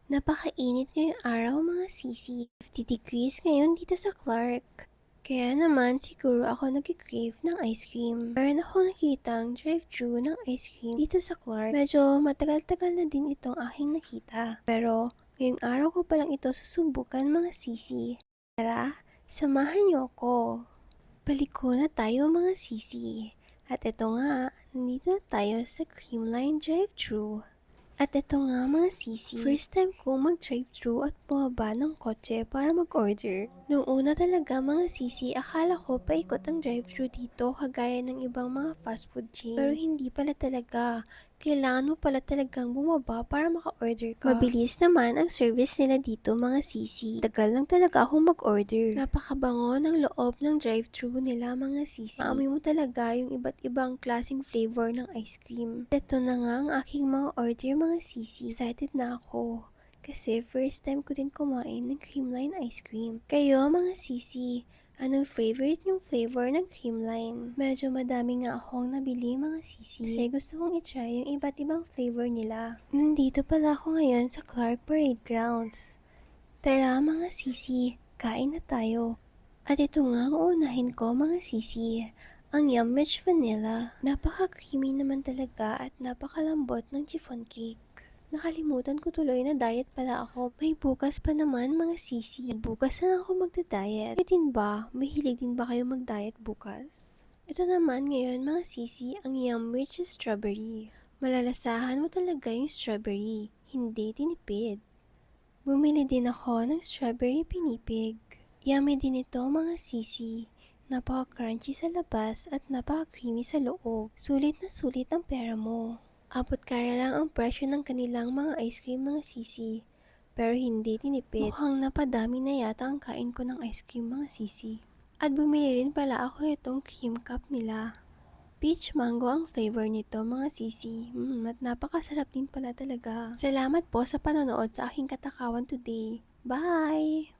Napakainit ngayong araw mga sisi. 50 degrees ngayon dito sa Clark. Kaya naman siguro ako nag-crave ng ice cream. Meron ako nakitang drive-thru ng ice cream dito sa Clark. Medyo matagal-tagal na din itong aking nakita. Pero ngayong araw ko palang ito susubukan mga sisi. Tara, samahan niyo ako. Paliko na tayo mga sisi. At ito nga, nandito na tayo sa Creamline drive-thru. At ito nga mga sisi, first time ko mag-drive-thru at bumaba ng kotse para mag-order. Noong una talaga mga sisi, akala ko paikot ang drive-thru dito kagaya ng ibang mga fast food chain. Pero hindi pala talaga. Kailangan mo pala talagang bumaba para maka-order ka. Mabilis naman ang service nila dito mga sisi. Tagal lang talaga akong mag-order. Napakabango ng loob ng drive-thru nila mga sisi. Maamoy mo talaga yung iba't ibang klaseng flavor ng ice cream. Ito na nga ang aking mga order mga sisi. Excited na ako. Kasi first time ko din kumain ng Creamline ice cream. Kayo mga sisi, anong favorite yung flavor ng Creamline? Medyo madami nga akong nabili mga sisi. Kasi gusto kong itry yung iba't ibang flavor nila. Nandito pala ako ngayon sa Clark Parade Grounds. Tara mga sisi, kain na tayo. At ito nga ang uunahin ko mga sisi, ang Yum Rich Vanilla. Napaka-creamy naman talaga at napakalambot ng chiffon cake. Nakalimutan ko tuloy na diet pala ako. May bukas pa naman mga sisi. Bukas na lang ako magda-diet. Kayo din ba? Mahilig din ba kayo mag-diet bukas? Ito naman ngayon mga sisi, ang Yum Rich Strawberry. Malalasahan mo talaga yung strawberry, hindi tinipid. Bumili din ako ng strawberry pinipig. Yummy din ito mga sisi. Napaka-crunchy sa labas at napaka-creamy sa loob. Sulit na sulit ang pera mo. Abot kaya lang ang presyo ng kanilang mga ice cream mga sisi. Pero hindi tinipid. Mukhang napadami na yata ang kain ko ng ice cream mga sisi. At bumili rin pala ako itong cream cup nila. Peach mango ang flavor nito mga sisi. At napakasarap din pala talaga. Salamat po sa panonood sa aking katakawan today. Bye!